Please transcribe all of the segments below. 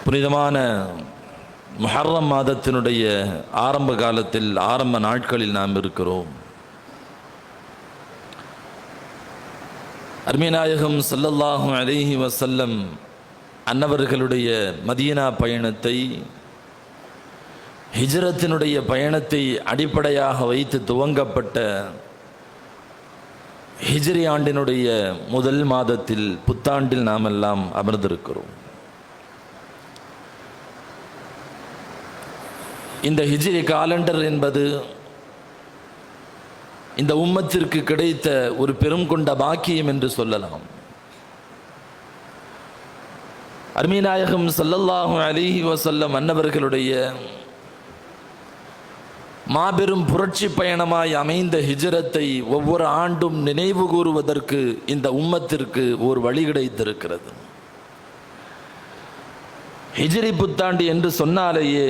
புனிதமான முஹர்ரம் மாதத்தினுடைய ஆரம்ப காலத்தில், ஆரம்ப நாட்களில் நாம் இருக்கிறோம். அருமைநாயகம் ஸல்லல்லாஹு அலைஹி வஸல்லம் அன்னவர்களுடைய மதீனா பயணத்தை, ஹிஜ்ரத்தினுடைய பயணத்தை அடிப்படையாக வைத்து துவங்கப்பட்ட ஹிஜ்ரி ஆண்டினுடைய முதல் மாதத்தில், புத்தாண்டில் நாம் எல்லாம் அமர்ந்திருக்கிறோம். இந்த ஹிஜ்ரி காலண்டர் என்பது இந்த உம்மத்திற்கு கிடைத்த ஒரு பெரும் கொண்ட பாக்கியம் என்று சொல்லலாம். அருமைநாயகம் ஸல்லல்லாஹு அலைஹி வஸல்லம் அன்னவர்களுடைய மாபெரும் புரட்சி பயணமாய் அமைந்த ஹிஜ்ரத்தை ஒவ்வொரு ஆண்டும் நினைவு கூறுவதற்கு இந்த உம்மத்திற்கு ஒரு வழி கிடைத்திருக்கிறது. ஹிஜ்ரி புத்தாண்டு என்று சொன்னாலேயே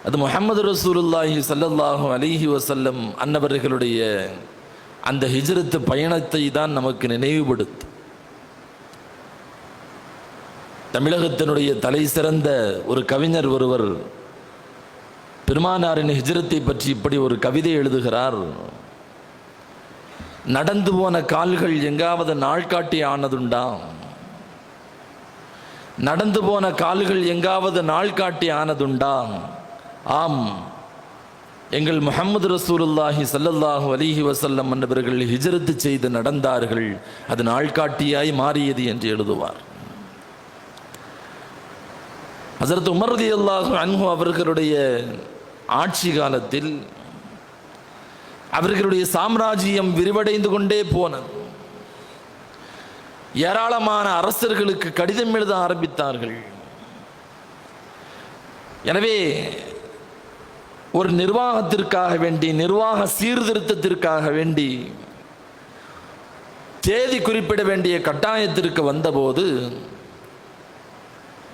அது முஹம்மது ரசூலுல்லாஹி ஸல்லல்லாஹு அலைஹி வஸல்லம் அன்னவர்களுடைய அந்த ஹிஜ்ரத் பயணத்தை தான் நமக்கு நினைவுபடுத்தும். தமிழகத்தினுடைய தலை சிறந்த ஒரு கவிஞர் ஒருவர் பெருமானாரின் ஹிஜ்ரத்தை பற்றி இப்படி ஒரு கவிதை எழுதுகிறார். நடந்து போன கால்கள் எங்காவது நாள்காட்டி ஆனதுண்டா? நடந்து போன கால்கள் எங்காவது நாள்காட்டி ஆனதுண்டா? ஆம், எங்கள் முஹம்மது ரசூலுல்லாஹி ஸல்லல்லாஹு அலைஹி வஸல்லம் என்பவர்கள் ஹிஜ்ரத் செய்து நடந்தார்கள், அது நாள்காட்டியாய் மாறியது என்று எழுதுவார். ஹஸரத் உமர் ரலியல்லாஹு அன்ஹு அவர்களுடைய ஆட்சி காலத்தில் அவர்களுடைய சாம்ராஜ்யம் விரிவடைந்து கொண்டே போனது. ஏராளமான அரசர்களுக்கு கடிதம் எழுத ஆரம்பித்தார்கள். எனவே ஒரு நிர்வாகத்திற்காக வேண்டி, நிர்வாக சீர்திருத்தத்திற்காக வேண்டி தேதி குறிப்பிட வேண்டிய கட்டாயத்திற்கு வந்தபோது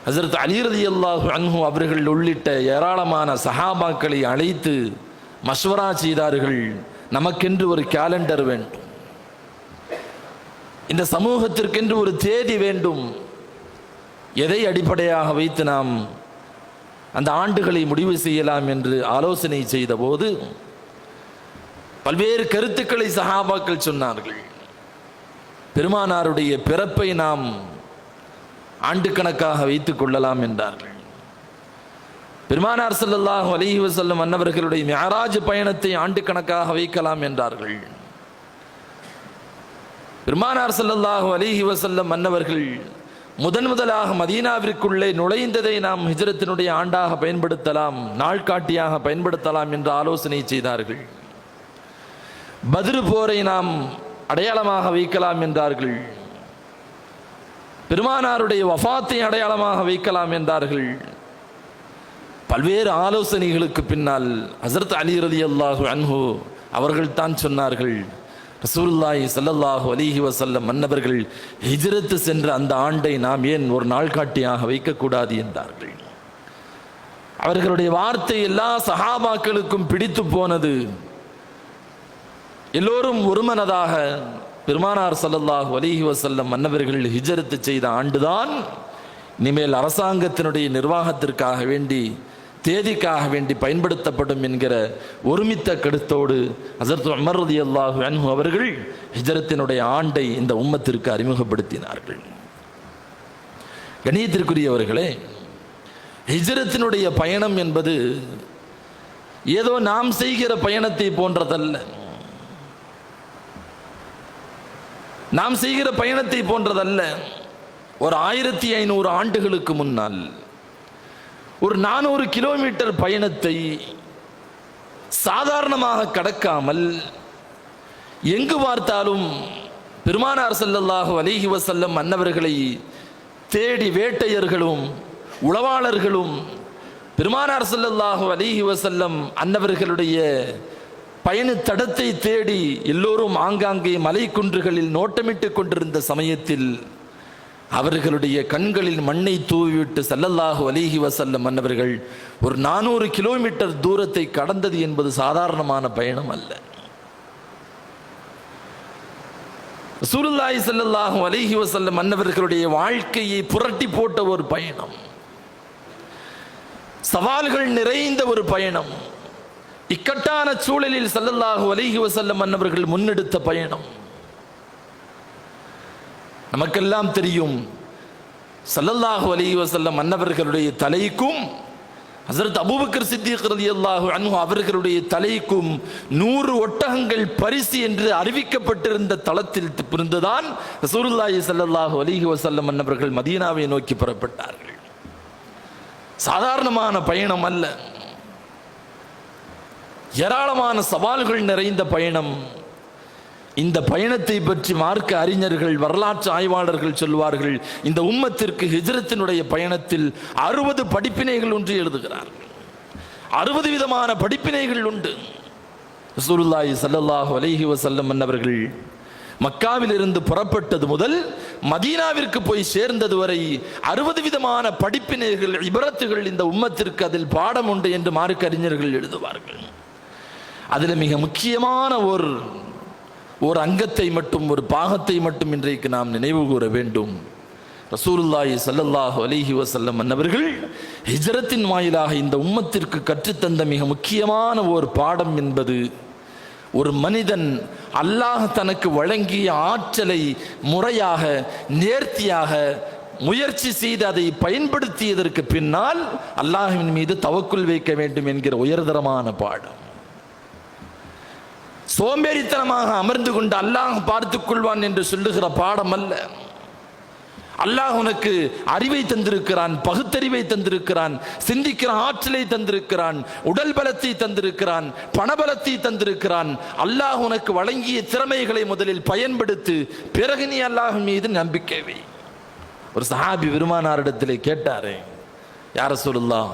ஹஸரத் அலி ரலியல்லாஹு அன்ஹு அவர்கள் உள்ளிட்ட ஏராளமான சஹாபாக்களை அழைத்து மஷ்வரா செய்தார்கள். நமக்கென்று ஒரு கேலண்டர் வேண்டும், இந்த சமூகத்திற்கென்று ஒரு தேதி வேண்டும். எதை அடிப்படையாக வைத்து நாம் அந்த ஆண்டுகளை முடிவு செய்யலாம் என்று ஆலோசனை செய்த போது பல்வேறு கருத்துக்களை சஹாபாக்கள் சொன்னார்கள். பெருமானாருடைய பிறப்பை நாம் ஆண்டு கணக்காக வைத்துக் கொள்ளலாம் என்றார்கள். பெருமானார் ஸல்லல்லாஹு அலைஹி வஸல்லம் அன்னவர்களுடைய மிஅராஜ் பயணத்தை ஆண்டு கணக்காக வைக்கலாம் என்றார்கள். பெருமானார் ஸல்லல்லாஹு அலைஹி வஸல்லம் அன்னவர்கள் முதலாக மதீனாவிற்குள்ளே நுழைந்ததை நாம் ஹிஜ்ரத்தினுடைய ஆண்டாக பயன்படுத்தலாம், நாள்காட்டியாக பயன்படுத்தலாம் என்று ஆலோசனை செய்தார்கள். பத்ர் போரை நாம் அடையாளமாக வைக்கலாம் என்றார்கள். பெருமானாருடைய வஃபாத்தை அடையாளமாக வைக்கலாம் என்றார்கள். பல்வேறு ஆலோசனைகளுக்கு பின்னால் ஹஸரத் அலி ரலியல்லாஹு அன்ஹு அவர்கள் தான் சொன்னார்கள், ரசூலுல்லாஹி ஸல்லல்லாஹு அலைஹி வஸல்லம் மன்னவர்கள் ஹிஜ்ரத் சென்ற அந்த ஆண்டை நாம் ஏன் ஒரு நாள்காட்டியாக வைக்கக்கூடாது என்றார்கள். அவர்களுடைய வார்த்தை எல்லா சஹாபாக்களுக்கும் பிடித்து போனது. எல்லோரும் ஒருமனதாக பெருமானார் ஸல்லல்லாஹு அலைஹி வஸல்லம் மன்னவர்கள் ஹிஜ்ரத் செய்த ஆண்டுதான் இனிமேல் அரசாங்கத்தினுடைய நிர்வாகத்திற்காக வேண்டி, தேதிக்காக வேண்டி பயன்படுத்தப்படும் என்கிற ஒருமித்த கருத்தோடு ஹஸரத் உமர் ரலியல்லாஹு அன்ஹு அவர்கள் ஹிஜ்ரத்தினுடைய ஆண்டை இந்த உம்மத்திற்கு அறிமுகப்படுத்தினார்கள். கண்ணியத்திற்குரியவர்களே, ஹிஜ்ரத்தினுடைய பயணம் என்பது ஏதோ நாம் செய்கிற பயணத்தை போன்றதல்ல. நாம் செய்கிற பயணத்தை போன்றதல்ல. ஒரு 1500 ஆண்டுகளுக்கு முன்னால் ஒரு 400 கிலோமீட்டர் பயணத்தை சாதாரணமாக கடக்காமல் எங்கு பார்த்தாலும் பெருமானார் ஸல்லல்லாஹு அலைஹி வஸல்லம் அன்னவர்களை தேடி வேட்டையர்களும் உளவாளர்களும் பெருமானார் ஸல்லல்லாஹு அலைஹி வஸல்லம் அன்னவர்களுடைய பயண தடத்தை தேடி எல்லோரும் ஆங்காங்கே மலை குன்றுகளில் நோட்டமிட்டு கொண்டிருந்த சமயத்தில் அவர்களுடைய கண்களில் மண்ணை தூவிவிட்டு ஸல்லல்லாஹு அலைஹி வஸல்லம் அன்னவர்கள் ஒரு 400 கிலோமீட்டர் தூரத்தை கடந்தது என்பது சாதாரணமான பயணம் அல்ல. ரசூலுல்லாஹி ஸல்லல்லாஹு அலைஹி வஸல்லம் அன்னவர்களுடைய வாழ்க்கையை புரட்டி போட்ட ஒரு பயணம். சவால்கள் நிறைந்த ஒரு பயணம். இக்கட்டான சூழலில் ஸல்லல்லாஹு அலைஹி வஸல்லம் அன்னவர்கள் முன்னெடுத்த பயணம். நமக்கெல்லாம் தெரியும், ஸல்லல்லாஹு அலைஹி வஸல்லம் அன்னவர்களுடைய தலைக்கும் ஹஸரத் அபூபக்கர் சித்திக் ரலியல்லாஹு அன்ஹு அவர்களுடைய தலைக்கும் 100 ஒட்டகங்கள் பரிசு என்று அறிவிக்கப்பட்டிருந்த தளத்தில் இருந்துதான் ரசூலுல்லாஹி ஸல்லல்லாஹு அலைஹி வஸல்லம் அன்னவர்கள் மதீனாவை நோக்கி புறப்பட்டார்கள். சாதாரணமான பயணம் அல்ல, ஏராளமான சவால்கள் நிறைந்த பயணம். இந்த பயணத்தை பற்றி மார்க்க அறிஞர்கள், வரலாற்று ஆய்வாளர்கள் சொல்வார்கள், இந்த உம்மத்திற்கு ஹிஜ்ரத்தினுடைய பயணத்தில் 60 படிப்பினைகள் ஒன்று எழுதுகிறார்கள். 60 விதமான படிப்பினைகள் உண்டு. ரசூலுல்லாஹி ஸல்லல்லாஹு அலைஹி வஸல்லம் அன்னவர்கள் மக்காவில் இருந்து புறப்பட்டது முதல் மதீனாவிற்கு போய் சேர்ந்தது வரை 60 விதமான படிப்பினைகள், இபரத்துகள் இந்த உம்மத்திற்கு அதில் பாடம் உண்டு என்று மார்க்க அறிஞர்கள் எழுதுவார்கள். அதில் மிக முக்கியமான ஒரு அங்கத்தை மட்டும், ஒரு பாகத்தை மட்டும் இன்றைக்கு நாம் நினைவு கூற வேண்டும். ரசூலுல்லாஹி ஸல்லல்லாஹு அலைஹி வஸல்லம் அன்னவர்கள் ஹிஜ்ரத்தின் வாயிலாக இந்த உம்மத்திற்கு கற்றுத்தந்த மிக முக்கியமான ஒரு பாடம் என்பது, ஒரு மனிதன் அல்லாஹ் தனக்கு வழங்கிய ஆற்றலை முறையாக, நேர்த்தியாக முயற்சி செய்து அதை பயன்படுத்தியதற்கு பின்னால் அல்லாஹ்வின் மீது தவக்குல் வைக்க வேண்டும் என்கிற உயர்தரமான பாடம். சோம்பேறித்தனமாக அமர்ந்து கொண்டு அல்லாஹ் பார்த்துக் கொள்வான் என்று சொல்லுகிற பாடம் அல்ல. அல்லாஹ் உனக்கு அறிவை தந்திருக்கிறான், பகுத்தறிவை தந்திருக்கிறான், சிந்திக்கிற ஆற்றலை தந்திருக்கிறான், உடல் பலத்தை தந்திருக்கிறான், பணபலத்தை தந்திருக்கிறான். அல்லாஹ் உனக்கு வழங்கிய திறமைகளை முதலில் பயன்படுத்து, பிறகு நீ அல்லாஹ் மீது நம்பிக்கை வை. ஒரு சஹாபி பெருமானாரிடத்திலே கேட்டாரே, யா ரசூலுல்லாஹ்,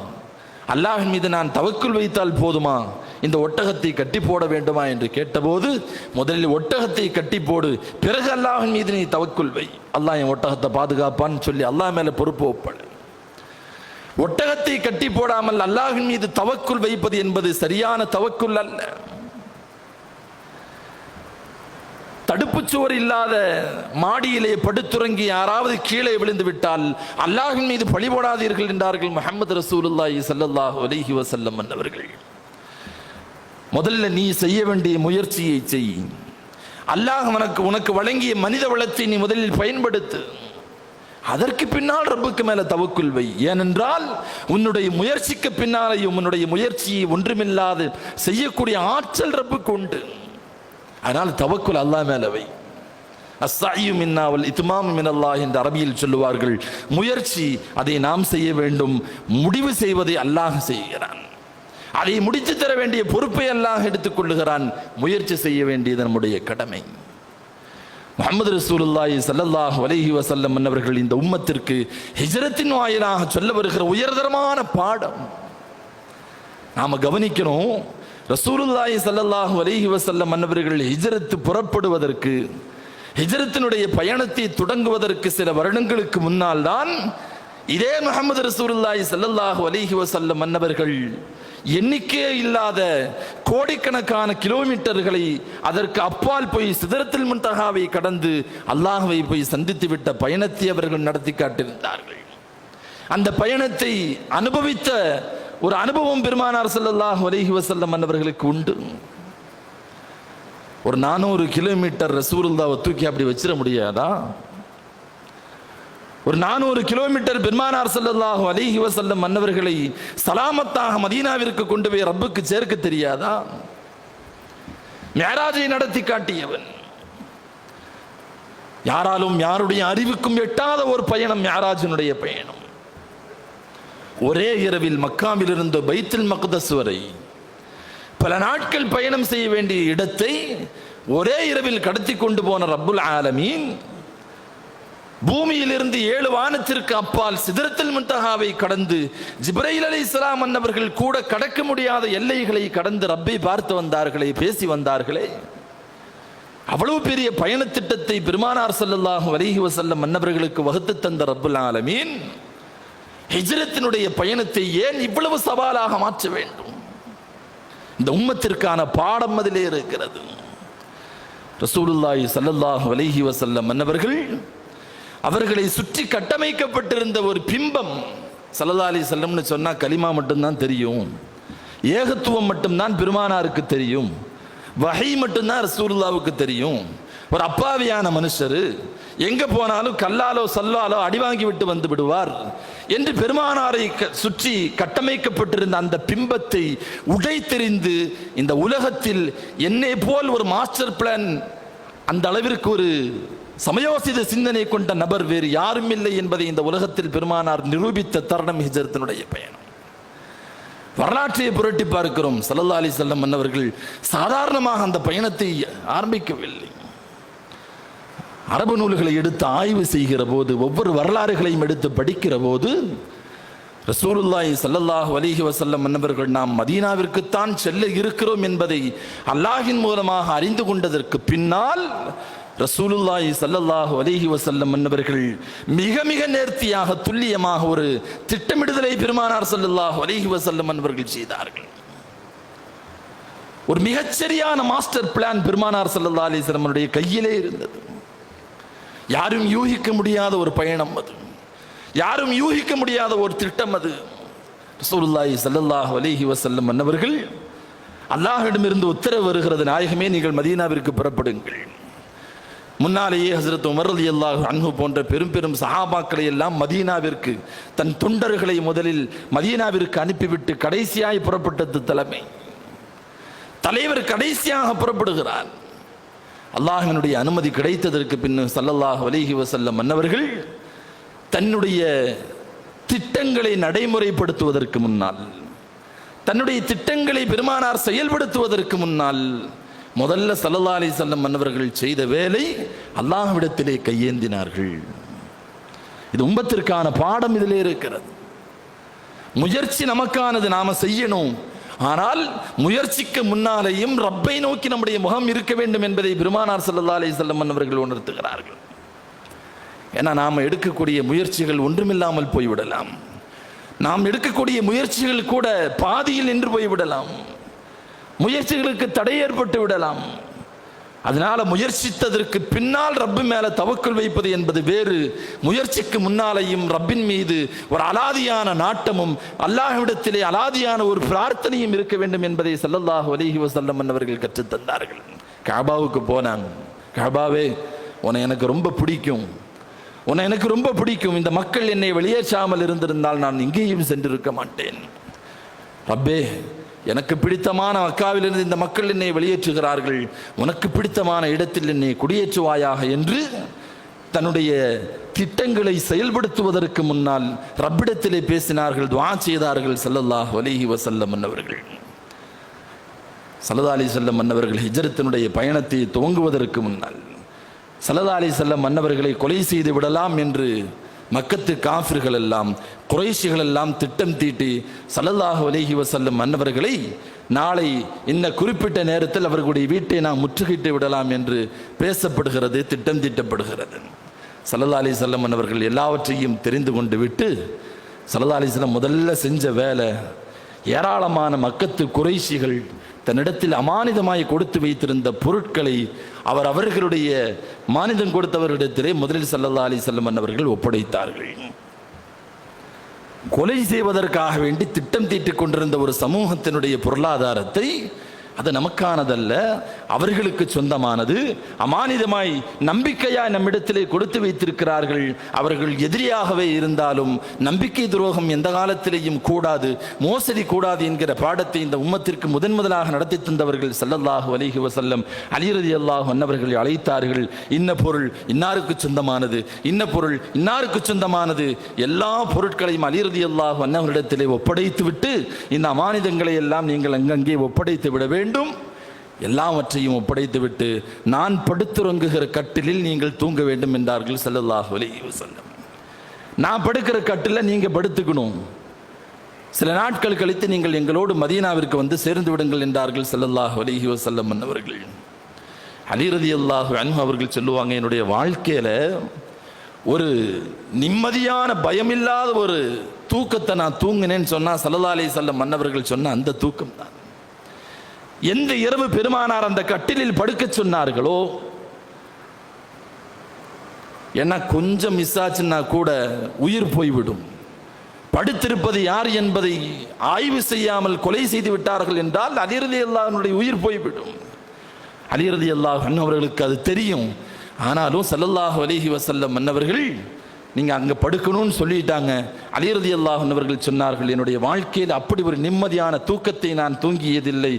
அல்லாஹ்வின் மீது நான் தவக்குல் வைத்தால் போதுமா, இந்த ஒட்டகத்தை கட்டி போட வேண்டுமா என்று கேட்டபோது, முதலில் ஒட்டகத்தை கட்டி போடு, பிறகு அல்லாஹ்வின் மீது நீ தவக்குல் வை, அல்லாஹ் என் ஒட்டகத்தை பாதுகாப்பான்னு சொல்லி அல்லாஹ் மேல பொறுப்பு ஒப்படு. ஒட்டகத்தை கட்டி போடாமல் அல்லாஹ்வின் மீது தவக்குல் வைப்பது என்பது சரியான தவக்குல் அல்ல. தடுப்புச்சுவர் இல்லாத மாடியிலே படுத்துறங்கி யாராவது கீழே விழுந்து விட்டால் அல்லாஹ்வின் மீது பழி போடாதீர்கள் என்றார்கள் முஹம்மது ரசூலுல்லாஹி ஸல்லல்லாஹு அலைஹி வஸல்லம் அவர்கள். முதல்ல நீ செய்ய வேண்டிய முயற்சியை செய். அல்லாஹ் உனக்கு வழங்கிய மனித வளத்தை நீ முதலில் பயன்படுத்து. அதற்கு பின்னால் ரப்புக்கு மேல தவக்குல் வை. ஏனென்றால் உன்னுடைய முயற்சிக்கு பின்னாலேயும் உன்னுடைய முயற்சியை ஒன்றுமில்லாது செய்யக்கூடிய ஆற்றல் ரப்புக்கு உண்டு. அதனால் தவக்குல் அல்லாஹ் மேல வை. அஸ்ஸஅயு மின்னா வல் இத்மாமு மினல்லாஹ் என்று அரபியில் சொல்லுவார்கள். முயற்சி அதை நாம் செய்ய வேண்டும், முடிவு செய்வதை அல்லாஹ் செய்கிறான். அதை முடித்து தர வேண்டிய பொறுப்பை அல்லாஹ் எடுத்துக் கொள்ளுகிறான். முயற்சி செய்ய வேண்டியது நம்முடைய கடமை. முஹம்மது ரசூலுல்லாஹி ஸல்லல்லாஹு அலைஹி வஸல்லம் அவர்கள் இந்த உம்மத்திற்கு ஹிஜ்ரத்தின் வாயிலாக சொல்ல வருகிற உயர்தரமான பாடம் நாம கவனிக்கணும். ரசூலுல்லாஹி ஸல்லல்லாஹு அலைஹி வஸல்லம் அவர்கள் ஹிஜ்ரத் புறப்படுவதற்கு, ஹிஜ்ரத்தினுடைய பயணத்தை தொடங்குவதற்கு சில வருடங்களுக்கு முன்னால் தான் இதே முஹம்மது ரசூலுல்லாஹி ஸல்லல்லாஹு அலைஹி வஸல்லம் அவர்கள் எண்ணிக்கையே இல்லாத கோடிக்கணக்கான கிலோமீட்டர்களை அதற்கு அப்பால் போய் சிதறத்துல் முன்தஹாவை கடந்து அல்லாஹ்வை போய் சந்தித்து விட்ட பயணத்தை அவர்கள் நடத்தி காட்டியிருந்தார்கள். அந்த பயணத்தை அனுபவித்த ஒரு அனுபவம் பெருமானார் ஸல்லல்லாஹு அலைஹி வஸல்லம் அவர்களுக்கு உண்டு. ஒரு 400 கிலோமீட்டர் ரசூலுல்லாஹ்வை தூக்கி அப்படி வச்சிட முடியாதா? ஒரு 400 கிலோமீட்டர் பெருமானார் ஸல்லல்லாஹு அலைஹி வஸல்லம் மன்னவர்களை சலாமத்தாக மதீனாவிற்கு கொண்டு போய் ரப்புக்கு சேர்க்க தெரியாதா? மிஅராஜை நடத்தி காட்டியவன், யாராலும் யாருடைய அறிவுக்கும் எட்டாத ஒரு பயணம் மிஅராஜினுடைய பயணம். ஒரே இரவில் மக்காவில் இருந்து பைத்துல் மக்தஸ் வரை பல நாட்கள் பயணம் செய்ய வேண்டிய இடத்தை ஒரே இரவில் கடத்தி கொண்டு போன ரப்புல் ஆலமீன் பூமியிலிருந்து 7 வானத்திற்கு அப்பால் சிதறத்துல் முன்தஹாவை கடந்து ஜிப்ரீல் அலைஹிஸ்ஸலாம் அன்னவர்கள் கூட கடக்க முடியாத எல்லைகளை கடந்து ரப்பை பார்த்து வந்தார்களே, பேசி வந்தார்களே. அவ்வளவு பெரிய பயண திட்டத்தை பெருமானார் ஸல்லல்லாஹு அலைஹி வஸல்லம் அன்னவர்களுக்கு வகுத்து தந்த ரப்புல் ஆலமீன் ஹிஜ்ரத்தினுடைய பயணத்தை ஏன் இவ்வளவு சவாலாக மாற்ற வேண்டும்? இந்த உம்மத்திற்கான பாடம் அதிலே இருக்கிறது. ரசூலுல்லாஹி ஸல்லல்லாஹு அலைஹி வஸல்லம் அன்னவர்கள் அவர்களை சுற்றி கட்டமைக்கப்பட்டிருந்த ஒரு பிம்பம், ஸல்லல்லாஹு அலைஹி வஸல்லம்னு சொன்னா கலிமா மட்டும்தான் தெரியும், ஏகத்துவம் மட்டும்தான் பெருமானாருக்கு தெரியும், வஹி மட்டும்தான் ரசூலுல்லாவுக்கு தெரியும். ஒரு அப்பாவியான மனுஷர் எங்க போனாலும் கல்லாலோ சல்லாலோ அடி வாங்கி விட்டு வந்து விடுவார் என்று பெருமானாரை சுற்றி கட்டமைக்கப்பட்டிருந்த அந்த பிம்பத்தை உடைத்தெறிந்து இந்த உலகத்தில் என்னை போல் ஒரு மாஸ்டர் பிளான், அந்த அளவிற்கு ஒரு சமயோசித சிந்தனை கொண்ட நபர் வேறு யாரும் இல்லை என்பதை இந்த உலகத்தில் பெருமானார் நிரூபித்த தருணம் ஹிஜ்ரத்தினுடைய பயணம். வரலாற்றை புரட்டி பார்க்கிறோம். ஸல்லல்லாஹு அலைஹி வஸல்லம் மன்னவர்கள் சாதாரணமாக அந்த பயணத்தை ஆரம்பிக்கவில்லை. அரபு நூல்களை எடுத்து ஆய்வு செய்கிற போது, ஒவ்வொரு வரலாறுகளையும் எடுத்து படிக்கிற போது, ரசூலுல்லாஹி ஸல்லல்லாஹு அலைஹி வஸல்லம் மன்னவர்கள் நாம் மதீனாவிற்குத்தான் செல்ல இருக்கிறோம் என்பதை அல்லாஹ்வின் மூலமாக அறிந்து கொண்டதற்கு பின்னால் ரசூலுல்லாஹி ஸல்லல்லாஹு அலைஹி வஸல்லம் மன்னவர்கள் மிக மிக நேர்த்தியாக துல்லியமாக ஒரு திட்டமிடுதலை பெருமானார் ஸல்லல்லாஹு அலைஹி வஸல்லம் மன்னவர்கள் செய்தார்கள். ஒரு மிகச்சரியான மாஸ்டர் பிளான் பெருமானார் ஸல்லல்லாஹு அலைஹி வஸல்லம் கையிலே இருந்தது. யாரும் யூகிக்க முடியாத ஒரு பயணம் அது, யாரும் யூகிக்க முடியாத ஒரு திட்டம் அது. ரசூலுல்லாஹி ஸல்லல்லாஹு அலைஹி வஸல்லம் மன்னவர்கள் அல்லாஹ்விடமிருந்து உத்தரவு வருகிறது, நாயகமே நீங்கள் மதீனாவிற்கு புறப்படுங்கள். முன்னாலேயே ஹஸ்ரத் உமர் ரலியல்லாஹு அன்ஹு போன்ற பெரும் பெரும் சஹாபாக்களை எல்லாம் மதீனாவிற்கு, தன் தொண்டர்களை முதலில் மதீனாவிற்கு அனுப்பிவிட்டு கடைசியாய் புறப்பட்டது தலைவர் கடைசியாக புறப்படுகிறார். அல்லாஹ்வினுடைய அனுமதி கிடைத்ததற்கு பின் ஸல்லல்லாஹு அலைஹி வஸல்லம் மன்னவர்கள் தன்னுடைய திட்டங்களை நடைமுறைப்படுத்துவதற்கு முன்னால், தன்னுடைய திட்டங்களை பெருமானார் செயல்படுத்துவதற்கு முன்னால் முதல்ல ஸல்லல்லாஹு அலைஹி வஸல்லம் மன்னவர்கள் செய்த வேலை அல்லாஹ்விடத்திலே கையேந்தினார்கள். இது உம்மத்திற்கான பாடம் இதிலே இருக்கிறது. முயற்சி நமக்கானது, நாம செய்யணும். ஆனால் முயற்சிக்கு முன்னாலேயும் ரப்பை நோக்கி நம்முடைய முகம் இருக்க வேண்டும் என்பதை பெருமானார் ஸல்லல்லாஹு அலைஹி வஸல்லம் மன்னவர்கள் உணர்த்துகிறார்கள். ஏன்னா நாம் எடுக்கக்கூடிய முயற்சிகள் ஒன்றுமில்லாமல் போய்விடலாம். நாம் எடுக்கக்கூடிய முயற்சிகள் கூட பாதியில் நின்று போய்விடலாம். முயற்சிகளுக்கு தடை ஏற்பட்டு விடலாம். அதனால முயற்சித்ததற்கு பின்னால் ரப்பு மேல தவக்குல் வைப்பது என்பது வேறு. முயற்சிக்கு முன்னாலேயும் ரப்பின் மீது ஒரு அலாதியான நாட்டமும் அல்லாஹ்விடத்திலே அலாதியான ஒரு பிரார்த்தனையும் இருக்க வேண்டும் என்பதை ஸல்லல்லாஹு அலைஹி வஸல்லம் அவர்கள் கற்றுத் தந்தார்கள். கஅபாவுக்கு போனாங்க. கஅபாவே, உன்னை எனக்கு ரொம்ப பிடிக்கும், உன்னை எனக்கு ரொம்ப பிடிக்கும். இந்த மக்கள் என்னை வெளியேற்றாமல் இருந்திருந்தால் நான் இங்கேயும் சென்றிருக்க மாட்டேன். ரப்பே, எனக்கு பிடித்தமான மக்காவிலிருந்து இந்த மக்கள் என்னை வெளியேற்றுகிறார்கள், உனக்கு பிடித்தமான இடத்தில் என்னை குடியேற்றுவாயாக என்று தன்னுடைய திட்டங்களை செயல்படுத்துவதற்கு முன்னால் ரப்பிடத்திலே பேசினார்கள், துஆ செய்தார்கள் ஸல்லல்லாஹு அலைஹி வஸல்லம் அவர்கள். ஸல்லல்லாஹு அலைஹி வஸல்லம் மன்னவர்கள் ஹிஜ்ரத்தினுடைய பயணத்தை துவங்குவதற்கு முன்னால் ஸல்லல்லாஹு அலைஹி வஸல்லம் மன்னவர்களை கொலை செய்து விடலாம் என்று மக்கத்து காஃபிர்கள் எல்லாம், குறைஷிகள் எல்லாம் திட்டம் தீட்டி ஸல்லல்லாஹு அலைஹி வஸல்லம் மன்னவர்களை நாளை இந்த குறிப்பிட்ட நேரத்தில் அவர்களுடைய வீட்டை நாம் முற்றுகையிட்டு விடலாம் என்று பேசப்படுகிறது, திட்டம் தீட்டப்படுகிறது. ஸல்லல்லாஹு அலைஹி வஸல்லம் மன்னவர்கள் எல்லாவற்றையும் தெரிந்து கொண்டு விட்டு ஸல்லல்லாஹு அலைஹி வஸல்லம் முதல்ல செஞ்ச வேலை, ஏராளமான மக்கத்து குறைஷிகள் தன்னிடத்தில் அமானிதமாய் கொடுத்து வைத்திருந்த பொருட்களை அவர்களுடைய மானிதம் கொடுத்தவர்களிடத்திலே முதலில் ஸல்லல்லாஹு அலைஹி வஸல்லம் அவர்கள் ஒப்படைத்தார்கள். கொலை செய்வதற்காக வேண்டி திட்டம் தீட்டிக் கொண்டிருந்த ஒரு சமூகத்தினுடைய பொருளாதாரத்தை, அது நமக்கானதல்ல, அவர்களுக்கு சொந்தமானது, அமானிதமாய் நம்பிக்கையாய் நம்மிடத்திலே கொடுத்து வைத்திருக்கிறார்கள். அவர்கள் எதிரியாகவே இருந்தாலும் நம்பிக்கை துரோகம் எந்த காலத்திலேயும் கூடாது, மோசடி கூடாது என்கிற பாடத்தை இந்த உம்மத்திற்கு முதலாக நடத்தி தந்தவர்கள் ஸல்லல்லாஹு அலைஹி வஸல்லம். அலி ரலியல்லாஹு அன்ஹு அவர்கள் அழைத்தார்கள், இன்ன பொருள் இன்னாருக்கு சொந்தமானது, இன்ன பொருள் இன்னாருக்கு சொந்தமானது, எல்லா பொருட்களையும் அலி ரலியல்லாஹு அன்ஹு அவர்களிடத்திலே ஒப்படைத்து விட்டு இந்த அமானிதங்களை எல்லாம் நீங்கள் அங்கங்கே ஒப்படைத்து விட வேண்டும், எல்லாவற்றையும் ஒப்படைத்துவிட்டு நான் படுத்துறங்குகிற கட்டிலில் நீங்கள் தூங்க வேண்டும் என்றார்கள் ஸல்லல்லாஹு அலைஹி வஸல்லம். நான் படுக்கிற கட்டில நீங்க படுத்துக்கணும், சில நாட்கள் கழித்து நீங்கள் எங்களோடு மதீனாவிற்கு வந்து சேர்ந்து விடுங்கள் என்றார்கள் ஸல்லல்லாஹு அலைஹி வஸல்லம் அவர்கள். அலி ரலியல்லாஹு அன்ஹு அவர்கள் சொல்லுவாங்க, என்னுடைய வாழ்க்கையில ஒரு நிம்மதியான பயமில்லாத ஒரு தூக்கத்தை நான் தூங்கினேன்னு சொன்னா ஸல்லல்லாஹு அலைஹி வஸல்லம் மன்னவர்கள் சொன்ன அந்த தூக்கம் தான். எந்த இரவு பெருமானார் அந்த கட்டிலில் படுக்க சொன்னார்களோ, ஏன்னா கொஞ்சம் மிஸ் ஆச்சுன்னா கூட உயிர் போய்விடும், படுத்திருப்பது யார் என்பதை ஆய்வு செய்யாமல் கொலை செய்து விட்டார்கள் என்றால் அலி ரலியல்லாஹு அன்ஹுடைய உயிர் போய்விடும். அலி ரலியல்லாஹு அன்ஹு அவர்களுக்கு அது தெரியும். ஆனாலும் ஸல்லல்லாஹு அலைஹி வஸல்லம் மன்னவர்கள் நீங்க அங்க படுக்கணும்னு சொல்லிட்டாங்க. அலி ரலியல்லாஹு அன்ஹு அவர்கள் சொன்னார்கள், என்னுடைய வாழ்க்கையில் அப்படி ஒரு நிம்மதியான தூக்கத்தை நான் தூங்கியதில்லை,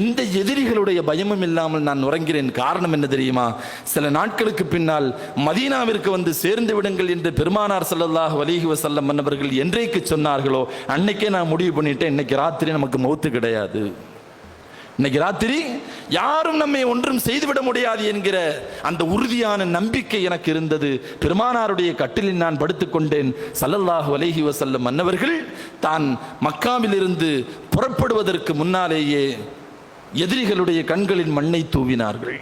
எந்த எதிரிகளுடைய பயமும் இல்லாமல் நான் உறங்கிறேன். காரணம் என்ன தெரியுமா? சில நாட்களுக்கு பின்னால் மதீனாவிற்கு வந்து சேர்ந்து விடுங்கள் என்று பெருமானார் ஸல்லல்லாஹு அலைஹி வஸல்லம் மன்னவர்கள் என்றைக்கு சொன்னார்களோ அன்னைக்கே நான் முடிவு பண்ணிட்டேன், இன்னைக்கு ராத்திரி நமக்கு மௌத்து கிடையாது, இன்னைக்கு ராத்திரி யாரும் நம்மை ஒன்றும் செய்துவிட முடியாது என்கிற அந்த உறுதியான நம்பிக்கை எனக்கு இருந்தது. பெருமானாருடைய கட்டிலில் நான் படுத்துக் கொண்டேன். ஸல்லல்லாஹு அலைஹி வஸல்லம் மன்னவர்கள் தான் மக்காவில் இருந்து புறப்படுவதற்கு முன்னாலேயே எதிரிகளுடைய கண்களின் மண்ணை தூவினார்கள்.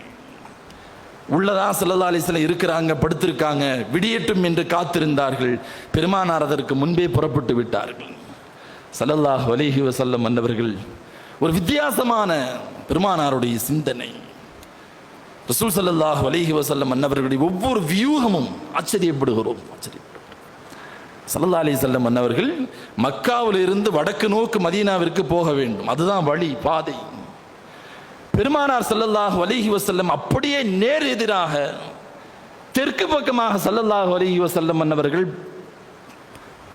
உள்ளதா ஸல்லல்லாஹு அலைஹி வஸல்லம் இருக்கிறாங்க, படுத்திருக்காங்க, விடியட்டும் என்று காத்திருந்தார்கள். பெருமானார் அதற்கு முன்பே புறப்பட்டு விட்டார்கள். ஸல்லல்லாஹு அலைஹி வஸல்லம் மன்னவர்கள் ஒரு வித்தியாசமான பெருமானாருடைய சிந்தனை. ரசூல் ஸல்லல்லாஹு அலைஹி வஸல்லம் அன்னவர்களுடைய ஒவ்வொரு வியூகமும் ஆச்சரியப்படுகிறோம். ஸல்லல்லாஹு அலைஹி வஸல்லம் அன்னவர்கள் மக்காவில் இருந்து வடக்கு நோக்கு மதீனாவிற்கு போக வேண்டும், அதுதான் வழி பாதை. பெருமானார் ஸல்லல்லாஹு அலைஹி வஸல்லம் அப்படியே நேர் எதிராக தெற்கு பக்கமாக ஸல்லல்லாஹு அலைஹி வஸல்லம் அன்னவர்கள்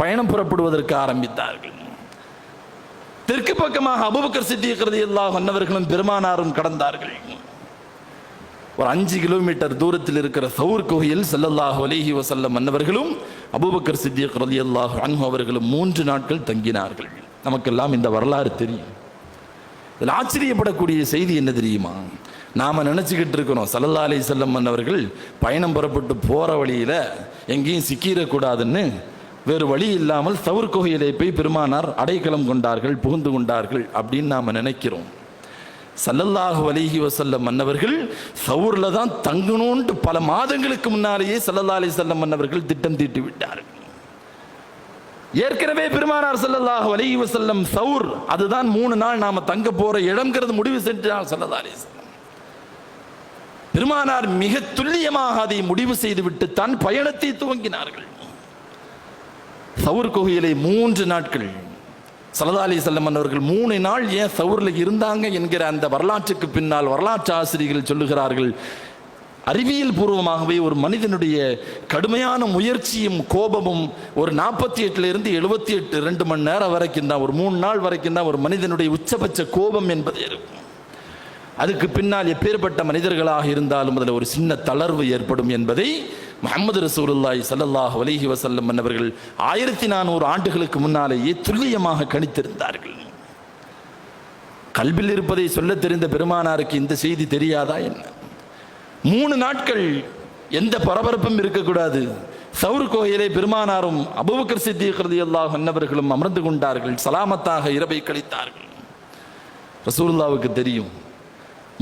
பயணம் புறப்படுவதற்கு ஆரம்பித்தார்கள். தெற்கு பக்கமாக அபூபக்கர் சித்தீக் ரலியல்லாஹு அன்ஹு அவர்களும் பெருமானாரும் கடந்தார்கள். ஒரு 5 கிலோமீட்டர் தூரத்தில் இருக்கிற சௌர் குகையில் ஸல்லல்லாஹு அலைஹி வஸல்லம் அன்னவர்களும் அபூபக்கர் சித்தீக் ரலியல்லாஹு அன்ஹு அவர்களும் 3 நாட்கள் தங்கினார்கள். நமக்கெல்லாம் இந்த வரலாறு தெரியும். இதில் ஆச்சரியப்படக்கூடிய செய்தி என்ன தெரியுமா? நாம நினைச்சுக்கிட்டு இருக்கிறோம் ஸல்லல்லாஹு அலைஹி வஸல்லம் அன்னவர்கள் பயணம் புறப்பட்டு போற வழியில எங்கேயும் சிக்கிடக்கூடாதுன்னு வேறு வழி இல்லாமல் சவுர் குகையிலே போய் பெருமானார் அடைக்கலம் கொண்டார்கள், புகுந்து கொண்டார்கள் அப்படின்னு நாம நினைக்கிறோம். ஸல்லல்லாஹு அலைஹி வஸல்லம் மன்னவர்கள் சவுர்ல தான் தங்கணும்னு பல மாதங்களுக்கு முன்னாலேயே ஸல்லல்லாஹு அலைஹி வஸல்லம் மன்னவர்கள் திட்டம் தீட்டி விட்டார்கள். ஏற்கனவே பெருமானார் ஸல்லல்லாஹு அலைஹி வஸல்லம் சவுர் அதுதான் 3 நாள் நாம தங்க போற இடம்ங்கிறது முடிவு செஞ்சார் ஸல்லல்லாஹு அலைஹி வஸல்லம். பெருமானார் மிக துல்லியமாக அதை முடிவு செய்துவிட்டு தான் பயணத்தை துவங்கினார்கள். சவுர் குகையிலே 3 நாட்கள் ஸல்லல்லாஹு அலைஹி வஸல்லம் அவர்கள் 3 நாள் ஏன் சவுர்ல இருந்தாங்க என்கிற அந்த வரலாற்றுக்கு பின்னால் வரலாற்று ஆசிரியர்கள் சொல்லுகிறார்கள், அறிவியல் பூர்வமாகவே ஒரு மனிதனுடைய கடுமையான முயற்சியும் கோபமும் ஒரு 48 இருந்து 78 2 மணி நேரம் வரைக்கும் தான், ஒரு 3 நாள் வரைக்கும் தான் ஒரு மனிதனுடைய உச்சபட்ச கோபம் என்பது இருக்கும். அதுக்கு பின்னால் எப்பேற்பட்ட மனிதர்களாக இருந்தாலும் அதில் ஒரு சின்ன தளர்வு ஏற்படும் என்பதை முஹம்மது ரசூலுல்லாஹி ஸல்லல்லாஹு அலைஹி வஸல்லம் அவர்கள் 1400 ஆண்டுகளுக்கு முன்னாலேயே துல்லியமாக கணித்திருந்தார்கள். கல்பில் இருப்பதை சொல்ல தெரிந்த பெருமானாருக்கு இந்த செய்தி தெரியாதா என்ன? 3 நாட்கள் எந்த பரபரப்பும் இருக்கக்கூடாது. சவுர் கோயிலே பெருமானாரும் அபூபக்கர் சித்தீக் ரலியல்லாஹு அன்ஹு அவர்களும் அமர்ந்து கொண்டார்கள், சலாமத்தாக இரவை கழித்தார்கள். ரசூலுல்லாஹ்வுக்கு தெரியும்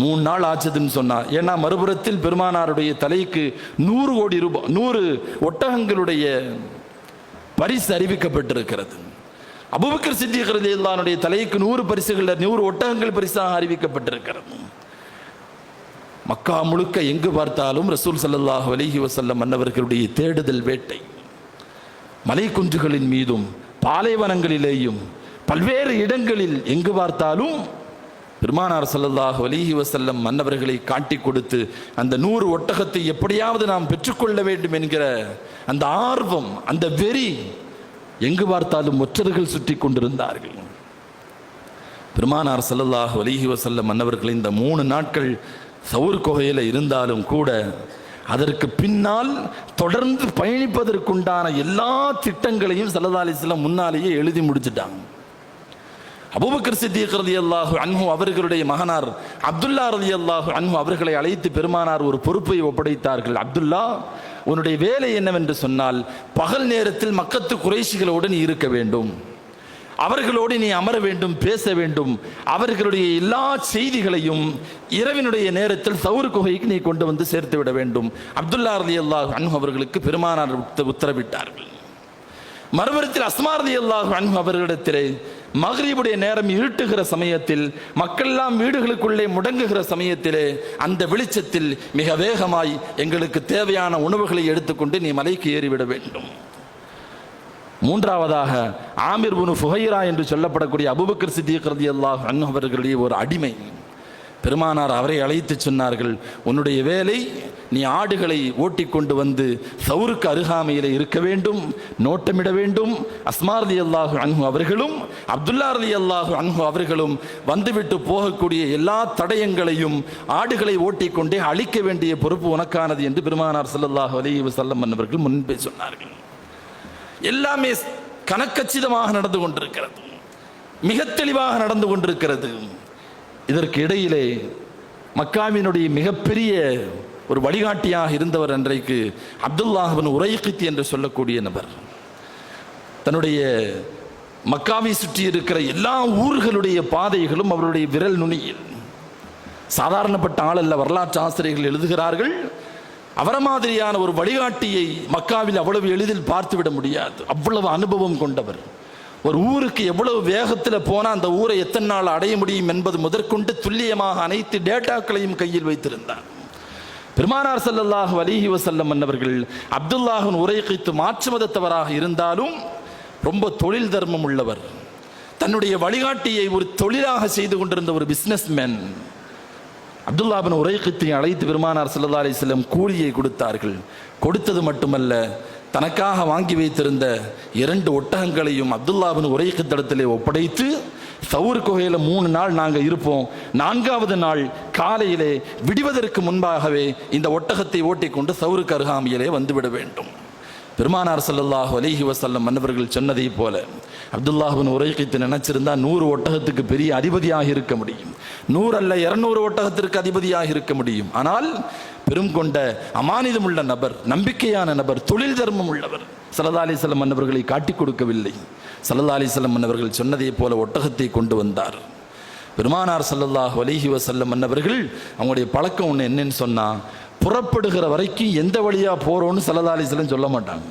3 நாள் ஆச்சதுன்னு சொன்னார். ஏன்னா மறுபுறத்தில் பெருமானாருடைய தலைக்கு 100 கோடி ரூபாய் 100 ஒட்டகங்களுடைய பரிசு அறிவிக்கப்பட்டிருக்கிறது. அபூபக்கர் சித்தீக் ரலியல்லாஹு அன்ஹுடைய தலைக்கு 100 பரிசுகள் 100 ஒட்டகங்கள் பரிசாக அறிவிக்கப்பட்டிருக்கிறது. மக்கா முழுக்க எங்கு பார்த்தாலும் ரசூல் ஸல்லல்லாஹு அலைஹி வஸல்லம் அன்னவர்களுடைய தேடுதல் வேட்டை. மலை குன்றுகளின் மீதும் பாலைவனங்களிலேயும் பல்வேறு இடங்களில் எங்கு பார்த்தாலும் பெருமானார் ஸல்லல்லாஹு அலைஹி வஸல்லம் மன்னவர்களை காட்டி கொடுத்து அந்த 100 ஒட்டகத்தை எப்படியாவது நாம் பெற்றுக்கொள்ள வேண்டும் என்கிற அந்த ஆர்வம், அந்த வெறி, எங்கு பார்த்தாலும் ஒற்றர்கள் சுற்றி கொண்டிருந்தார்கள். பெருமானார் ஸல்லல்லாஹு அலைஹி வஸல்லம் மன்னவர்கள் இந்த 3 நாட்கள் சவுர் குகையில் இருந்தாலும் கூட அதற்கு பின்னால் தொடர்ந்து பயணிப்பதற்குண்டான எல்லா திட்டங்களையும் ஸல்லல்லாஹு அலைஹி வஸல்லம் முன்னாலேயே எழுதி முடிச்சிட்டாங்க. அபூபக்கர் சித்தீக் ரலியல்லாஹு அன்ஹு அவர்களுடைய மகனார் அப்துல்லா ரலியல்லாஹு அன்ஹு அவர்களை அழைத்து பெருமானார் ஒரு பொறுப்பை ஒப்படைத்தார்கள். அப்துல்லா, உன்னுடைய வேலை என்னவென்று சொன்னால் பகல் நேரத்தில் மக்கத்து குறைஷிகளோடு நீ இருக்க வேண்டும், அவர்களோடு நீ அமர வேண்டும், பேச வேண்டும், அவர்களுடைய எல்லா செய்திகளையும் இரவினுடைய நேரத்தில் சவுர் குகைக்கு நீ கொண்டு வந்து சேர்த்து விட வேண்டும். அப்துல்லா ரலியல்லாஹு அன்ஹு அவர்களுக்கு பெருமானார் உத்தரவிட்டார்கள். மறுபுறத்தில் அஸ்மா ரலியல்லாஹு அன்ஹு அவர்களிடத்திலே மக்ரிபுடைய நேரம் இருட்டுகிற சமயத்தில் மக்களெல்லாம் வீடுகளுக்குள்ளே முடங்குகிற சமயத்திலே அந்த வெளிச்சத்தில் மிக வேகமாய் எங்களுக்கு தேவையான உணவுகளை எடுத்துக்கொண்டு நீ மலைக்கு ஏறிவிட வேண்டும். மூன்றாவதாக ஆமிர் இப்னு ஃபுஹைரா என்று சொல்லப்படக்கூடிய அபூபக்கர் சித்திக் ரலியல்லாஹு அன்ஹு அவர்களுடைய ஒரு அடிமை. பெருமானார் அவரை அழைத்து சொன்னார்கள், உன்னுடைய வேலை நீ ஆடுகளை ஓட்டி கொண்டு வந்து சவுருக்கு அருகாமையில் இருக்க வேண்டும், நோட்டமிட வேண்டும். அஸ்மா ரலியல்லாஹு அன்ஹு அவர்களும் அப்துல்லா ரலியல்லாஹு அன்ஹு அவர்களும் வந்துவிட்டு போகக்கூடிய எல்லா தடயங்களையும் ஆடுகளை ஓட்டிக்கொண்டே அழிக்க வேண்டிய பொறுப்பு உனக்கானது என்று பெருமானார் ஸல்லல்லாஹு அலைஹி வஸல்லம் அவர்கள் முன்பே சொன்னார்கள். எல்லாமே கணக்கச்சிதமாக நடந்து கொண்டிருக்கிறது, மிக தெளிவாக நடந்து கொண்டிருக்கிறது. இதற்கு இடையிலே மக்காவினுடைய மிகப்பெரிய ஒரு வழிகாட்டியாக இருந்தவர் அன்றைக்கு அப்துல்லாஹ் இப்னு உரைகித் என்று சொல்லக்கூடிய நபர். தன்னுடைய மக்காவை சுற்றி இருக்கிற எல்லா ஊர்களுடைய பாதைகளும் அவருடைய விரல் நுனியில். சாதாரணப்பட்ட ஆள் அல்ல. வரலாற்று ஆசிரியர்கள் எழுதுகிறார்கள், அவர மாதிரியான ஒரு வழிகாட்டியை மக்காவில் அவ்வளவு எளிதில் பார்த்துவிட முடியாது. அவ்வளவு அனுபவம் கொண்டவர். ஒரு ஊருக்கு எவ்வளவு வேகத்தில் போனால் அந்த ஊரை எத்தனை நாள் அடைய முடியும் என்பது முதற்கொண்டு துல்லியமாக அனைத்து டேட்டாக்களையும் கையில் வைத்திருந்தார். பெருமானார் ஸல்லல்லாஹு அலைஹி வஸல்லம் அன்னவர்கள் அப்துல்லாஹ் இப்னு உரைகித் மாற்று மதத்தவராக இருந்தாலும் ரொம்ப தொழில் தர்மம் உள்ளவர். தன்னுடைய வழிகாட்டியை ஒரு தொழிலாக செய்து கொண்டிருந்த ஒரு பிஸ்னஸ்மேன். அப்துல்லாஹ் இப்னு உரைகித்தை அழைத்து பெருமானார் ஸல்லல்லாஹு அலைஹி வஸல்லம் கூலியை கொடுத்தார்கள். கொடுத்தது மட்டுமல்ல, தனக்காக வாங்கி வைத்திருந்த 2 ஒட்டகங்களையும் அப்துல்லாஹ் இப்னு உரைகித் இடத்திலே ஒப்படைத்து, சவுர் குகையில் 3 நாள் நாங்கள் இருப்போம், 4வது நாள் காலையிலே விடுவதற்கு முன்பாகவே இந்த ஒட்டகத்தை ஓட்டிக்கொண்டு சவுருக்கு அருகாமையிலே வந்துவிட வேண்டும். பெருமானார் ஸல்லல்லாஹு அலைஹி வஸல்லம் அன்னவர்கள் சொன்னதை போல அப்துல்லாஹ் இப்னு உரைகித் நினைச்சிருந்தா 100 ஒட்டகத்துக்கு பெரிய அதிபதியாக இருக்க முடியும், 100 அல்ல 200 ஒட்டகத்திற்கு அதிபதியாக இருக்க முடியும். ஆனால் பெரும் கொண்ட அமானிதம் உள்ள நபர், நம்பிக்கையான நபர், தொழில் தர்மம் உள்ளவர். ஸல்லல்லாஹு அலைஹி வஸல்லம் அன்னவர்களை காட்டிக் கொடுக்கவில்லை. ஸல்லல்லாஹு அலைஹி வஸல்லம் அன்னவர்கள் சொன்னதை போல ஒட்டகத்தை கொண்டு வந்தார். பெருமானார் ஸல்லல்லாஹு அலைஹி வஸல்லம் அன்னவர்கள் அவங்களுடைய பழக்கம் ஒன்று என்னன்னு சொன்னா, புறப்படுகிற வரைக்கும் எந்த வழியா போறோம்னு ஸல்லல்லாஹு அலைஹி வஸல்லம் சொல்ல மாட்டாங்க.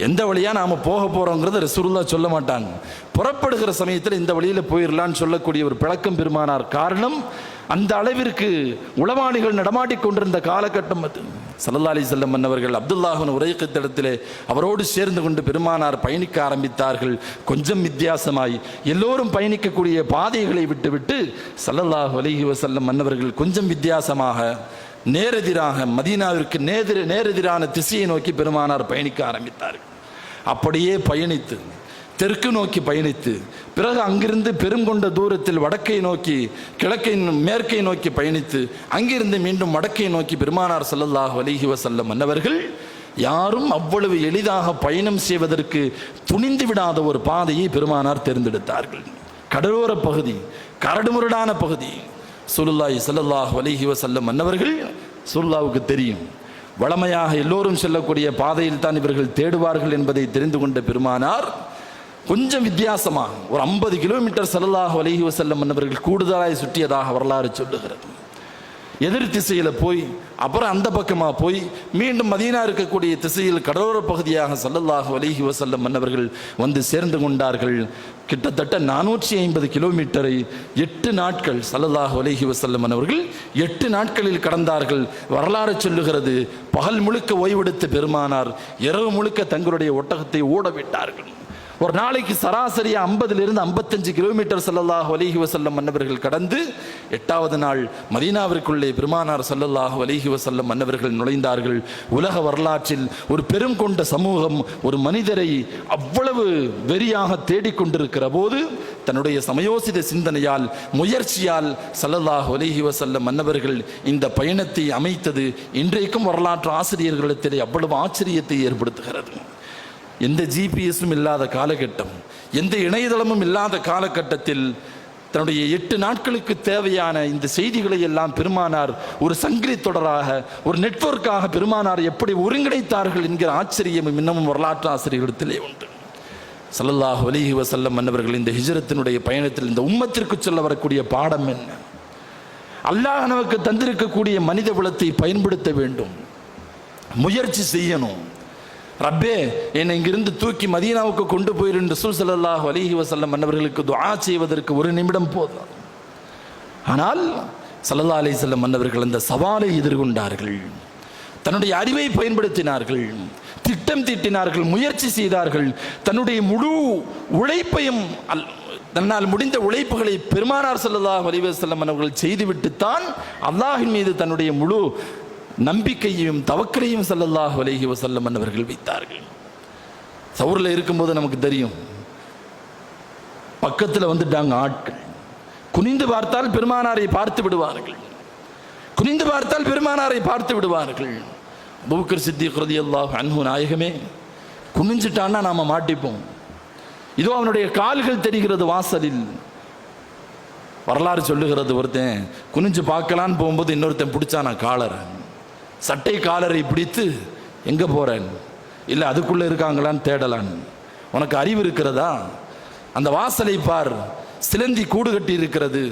எந்த வழியா நாம போக போறோங்கிறத ரசூலுல்லாஹ் சொல்ல மாட்டாங்க. புறப்படுகிற சமயத்தில் இந்த வழியில போயிடலான்னு சொல்லக்கூடிய ஒரு பழக்கம் பெருமானார். காரணம், அந்த அளவிற்கு உளவாளிகள் நடமாடிக் கொண்டிருந்த காலகட்டம் அது. ஸல்லல்லாஹு அலைஹி வஸல்லம் அன்னவர்கள் அப்துல்லாஹ் இப்னு உரைகித் இடத்திலே அவரோடு சேர்ந்து கொண்டு பெருமானார் பயணிக்க ஆரம்பித்தார்கள். கொஞ்சம் வித்தியாசமாய் எல்லோரும் பயணிக்கக்கூடிய பாதைகளை விட்டுவிட்டு ஸல்லல்லாஹு அலைஹி வஸல்லம் அன்னவர்கள் கொஞ்சம் வித்தியாசமாக நேரெதிராக மதீனாவிற்கு நேரெதிரான திசையை நோக்கி பெருமானார் பயணிக்க ஆரம்பித்தார்கள். அப்படியே பயணித்து தெற்கு நோக்கி பயணித்து பிறகு அங்கிருந்து பெருங்கொண்ட தூரத்தில் வடக்கை நோக்கி கிழக்கை மேற்கை நோக்கி பயணித்து அங்கிருந்து மீண்டும் வடக்கை நோக்கி பெருமானார் ஸல்லல்லாஹு அலைஹி வஸல்லம் அன்னவர்கள் யாரும் அவ்வளவு எளிதாக பயணம் செய்வதற்கு துணிந்து விடாத ஒரு பாதையை பெருமானார் தேர்ந்தெடுத்தார்கள். கடலோர பகுதி, கரடுமுரடான பகுதி. ரசூலுல்லாஹி ஸல்லல்லாஹு அலைஹி வஸல்லம் அன்னவர்கள், ரசூலுல்லாஹ்வுக்கு தெரியும் வளமையாக எல்லோரும் செல்லக்கூடிய பாதையில் தான் இவர்கள் தேடுவார்கள் என்பதை தெரிந்து கொண்ட பெருமானார் கொஞ்சம் வித்தியாசமாக ஒரு 50 கிலோமீட்டர் ஸல்லல்லாஹு அலைஹி வஸல்லம் அன்னவர்கள் கூடுதலாய் சுற்றியதாக வரலாறு சொல்லுகிறது. எதிர் திசையில் போய் அப்புறம் அந்த பக்கமாக போய் மீண்டும் மதீனா இருக்கக்கூடிய திசையில் கடலோர பகுதியாக ஸல்லல்லாஹு அலைஹி வஸல்லம் அன்னவர்கள் வந்து சேர்ந்து கொண்டார்கள். கிட்டத்தட்ட 450 கிலோமீட்டரை 8 நாட்கள் ஸல்லல்லாஹு அலைஹி வஸல்லம் அன்னவர்கள் 8 நாட்களில் கடந்தார்கள். வரலாறு சொல்லுகிறது, பகல் முழுக்க ஓய்வெடுத்த பெருமானார் இரவு முழுக்க தங்களுடைய ஒட்டகத்தை ஓட விட்டார்கள். ஒரு நாளைக்கு சராசரியா 50லிருந்து 55 கிலோமீட்டர் ஸல்லல்லாஹு அலைஹி வஸல்லம் அன்னவர்கள் கடந்து 8வது நாள் மதீனாவிற்குள்ளே பெருமானார் ஸல்லல்லாஹு அலைஹி வஸல்லம் அன்னவர்கள் நுழைந்தார்கள். உலக வரலாற்றில் ஒரு பெரும் கொண்ட சமூகம் ஒரு மனிதரை அவ்வளவு வெறியாக தேடிக்கொண்டிருக்கிற போது தன்னுடைய சமயோசித சிந்தனையால் முயற்சியால் ஸல்லல்லாஹு அலைஹி வஸல்லம் அன்னவர்கள் இந்த பயணத்தை அமைத்தது இன்றைக்கும் வரலாற்று ஆசிரியர்களிடத்திலே அவ்வளவு ஆச்சரியத்தை ஏற்படுத்துகிறது. எந்த ஜிபிஎஸும் இல்லாத காலகட்டம், எந்த இணையதளமும் இல்லாத காலகட்டத்தில் தன்னுடைய 8 நாட்களுக்கு தேவையான இந்த செய்திகளை எல்லாம் பெருமானார் ஒரு சங்கிலி தொடராக, ஒரு நெட்வொர்க்காக பெருமானார் எப்படி ஒருங்கிணைத்தார்கள் என்கிற ஆச்சரியம் இன்னமும் வரலாற்று ஆசிரியர்களிடத்திலே உண்டு. ஸல்லல்லாஹு அலைஹி வஸல்லம் அன்னவர்கள் இந்த ஹிஜ்ரத்தினுடைய பயணத்தில் இந்த உம்மத்திற்கு சொல்ல வரக்கூடிய பாடம் என்ன? அல்லாஹ் நமக்கு தந்திருக்கக்கூடிய மனித குலத்தை பயன்படுத்த வேண்டும், முயற்சி செய்யணும். ரப்பே, என்னை இங்கிருந்து தூக்கி மதீனாவுக்கு கொண்டு போயிரு ரசூல் ஸல்லல்லாஹு அலைஹி வஸல்லம் அன்னவர்களுக்கு துஆ செய்வதற்கு 1 நிமிடம் போதும். ஆனால் ஸல்லல்லாஹு அலைஹி வஸல்லம் அன்னவர்கள் அந்த சவாலை எதிர்கொண்டார்கள், தன்னுடைய அறிவை பயன்படுத்தினார்கள், திட்டம் தீட்டினார்கள், முயற்சி செய்தார்கள். தன்னுடைய முழு உழைப்பையும் தன்னால் முடிந்த உழைப்புகளை பெருமானார் ஸல்லல்லாஹு அலைஹி வஸல்லம் அவர்கள் செய்துவிட்டுத்தான் அல்லாஹ்வின் மீது தன்னுடைய முழு நம்பிக்கையையும் தவக்கலையும் ஸல்லல்லாஹு அலைஹி வஸல்லம் அவர்கள் வைத்தார்கள். சவுரில் இருக்கும்போது நமக்கு தெரியும், பக்கத்தில் வந்துட்டாங்க ஆட்கள். குனிந்து பார்த்தால் பெருமானாரை பார்த்து விடுவார்கள், குனிந்து பார்த்தால் பெருமானாரை பார்த்து விடுவார்கள். அபூபக்கர் சித்திக் ரலியல்லாஹு அன்ஹு நாயகமே குனிஞ்சிட்டான்னா நாம மாட்டிப்போம். இதோ அவனுடைய கால்கள் தெரிகிறது வாசலில். வரலாறு சொல்லுகிறது, ஒருத்தன் குனிஞ்சு பார்க்கலான்னு போகும்போது இன்னொருத்தன் பிடிச்சான் காலரை, சட்டை காலரை பிடித்து எங்க போறேன், இல்லை அதுக்குள்ள இருக்காங்களான்னு தேடலான். உனக்கு அறிவு இருக்கிறதா? அந்த வாசலை பார், சிலந்தி கூடு கட்டி இருக்கிறது.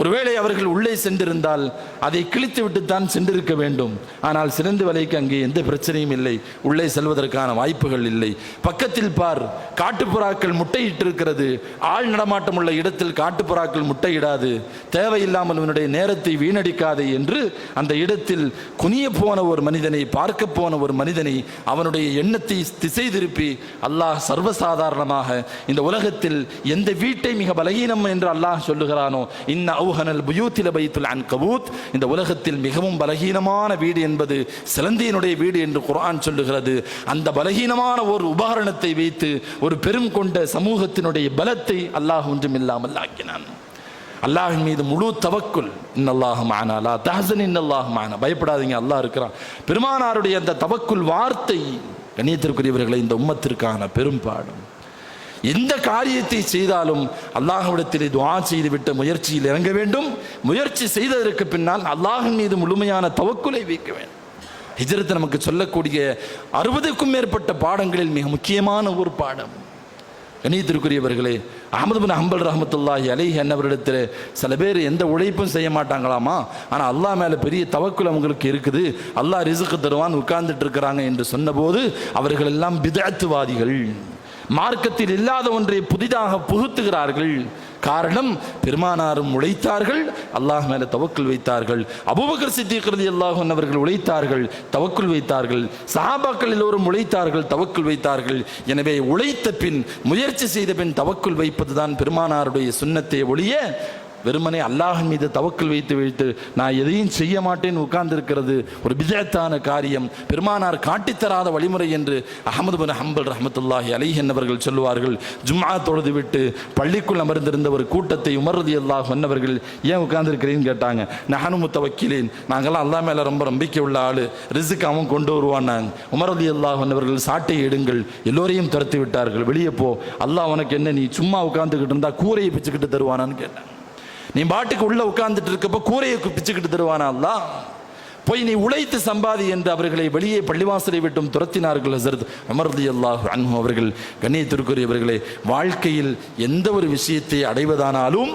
ஒருவேளை அவர்கள் உள்ளே சென்றிருந்தால் அதை கிழித்து விட்டுத்தான் சென்றிருக்க வேண்டும். ஆனால் சிலந்தி வலைக்கு அங்கே எந்த பிரச்சனையும் இல்லை, உள்ளே செல்வதற்கான வாய்ப்புகள் இல்லை. பக்கத்தில் பார், காட்டுப்புறாக்கள் முட்டையிட்டிருக்கிறது. ஆள் நடமாட்டம் உள்ள இடத்தில் காட்டுப்புறாக்கள் முட்டையிடாது, தேவையில்லாமல் அவனுடைய நேரத்தை வீணடிக்காதே என்று அந்த இடத்தில் குனிய போன ஒரு மனிதனை, பார்க்க போன ஒரு மனிதனை, அவனுடைய எண்ணத்தை திசை திருப்பி அல்லாஹ் சர்வசாதாரணமாக இந்த உலகத்தில் எந்த வீட்டை மிக பலகீனம் என்று அல்லாஹ் சொல்லுகிறானோ, இந்த உலகத்தில் மிகவும் பலகீனமான வீடு என்பது சிலந்தியினுடைய வீடு என்று குர்ஆன் சொல்லுகிறது. அந்த பலகீனமான ஒரு உபகரணத்தை வைத்து ஒரு பெரும் கொண்ட சமூகத்தினுடைய பலத்தை அல்லாஹ் ஒன்றுமில்லாமல் ஆக்கினான். அல்லாஹ்வின் மீது முழு தவக்குல், இன்னல்லாஹு மஅனா லா தஹ்சன் இன்னல்லாஹு மஅனா, பயப்படாதீங்க அல்லாஹ் இருக்கிறான். பெருமானாருடைய அந்த தவக்குல் வார்த்தை கண்ணியத்திற்குரியவர்களை இந்த உம்மத்திற்கான பெரும் பாடம். எந்த காரியத்தை செய்தாலும் அல்லாஹ்விடத்தில் துஆ செய்துவிட்டு முயற்சியில் இறங்க வேண்டும். முயற்சி செய்ததற்கு பின்னால் அல்லாஹ்வின் மீது முழுமையான தவக்குலை வைக்க வேண்டும். ஹிஜ்ரத் நமக்கு சொல்லக்கூடிய 60க்கும் மேற்பட்ட பாடங்களில் மிக முக்கியமான ஒரு பாடம். கண்ணியத்திற்குரியவர்களே, அஹ்மது பின் ஹம்பல் ரஹ்மத்துல்லாஹி அலைஹி என்னவரிடத்தில் சில பேர் எந்த உழைப்பும் செய்ய மாட்டாங்களாமா, ஆனால் அல்லாஹ் மேலே பெரிய தவக்குல் அவங்களுக்கு இருக்குது, அல்லாஹ் ரிஸ்க் தருவான் உட்கார்ந்துட்டு இருக்கிறாங்க என்று சொன்னபோது அவர்கள் எல்லாம் பிதஅத்வாதிகள், மார்க்கத்தில் இல்லாத ஒன்றை புதிதாக புகுத்துகிறார்கள். காரணம், பெருமானாரும் உழைத்தார்கள், அல்லாஹ் மேல தவக்குல் வைத்தார்கள். அபூபக்கர் சித்திக் ரலியல்லாஹு அன்ஹு அவர்கள் உழைத்தார்கள், தவக்குல் வைத்தார்கள். சஹாபாக்கள் எல்லோரும் உழைத்தார்கள், தவக்குல் வைத்தார்கள். எனவே உழைத்த பின், முயற்சி செய்த பின் தவக்குல் வைப்பதுதான் பெருமானாருடைய சுன்னத்தை ஒழிய வெறுமனே அல்லாஹ்வின் மீது தவக்குல் வைத்து நான் எதையும் செய்ய மாட்டேன் உட்கார்ந்திருக்கிறது ஒரு பிதஅத்தான காரியம், பெருமானார் காட்டித்தராத வழிமுறை என்று அஹ்மது பின் ஹம்பல் ரஹ்மத்துல்லாஹி அலைஹி அவர்கள் சொல்லுவார்கள். ஜும்ஆ தொழுது விட்டு பள்ளிக்குள் அமர்ந்திருந்த ஒரு கூட்டத்தை உமர் ரலியல்லாஹு அன்ஹு அவர்கள் ஏன் உட்கார்ந்திருக்கிறீன்னு கேட்டாங்க. நஹனு முத்தவக்கிலீன், நாங்கெல்லாம் அல்லாஹ் மேல ரொம்ப நம்பிக்கை உள்ள ஆளு, ரிஸ்க் அவன் கொண்டு வருவானாங்க. உமர் ரலியல்லாஹு அன்ஹு அவர்கள் சாட்டை எடுங்கள், எல்லோரையும் துரத்தி விட்டார்கள். வெளியே போ, அல்லாஹ் உனக்கு என்ன, நீ சும்மா உட்கார்ந்துக்கிட்டு இருந்தா கூரையை பிச்சுக்கிட்டு தருவானான்னு கேட்டாங்க. நீ பாட்டுக்கு உள்ள உட்கார்ந்துட்டு இருக்கப்ப கூரையை பிச்சுக்கிட்டு தருவானா அல்லாஹ்? போய் நீ உழைத்து சம்பாதி என்று அவர்களை வெளியே பள்ளிவாசலை விட்டும் துரத்தினார்கள் ஹஸரத் உமர் ரலியல்லாஹு அன்ஹு அவர்கள். கண்ணியத்திற்குரியவர்களே, வாழ்க்கையில் எந்த ஒரு விஷயத்தை அடைவதானாலும்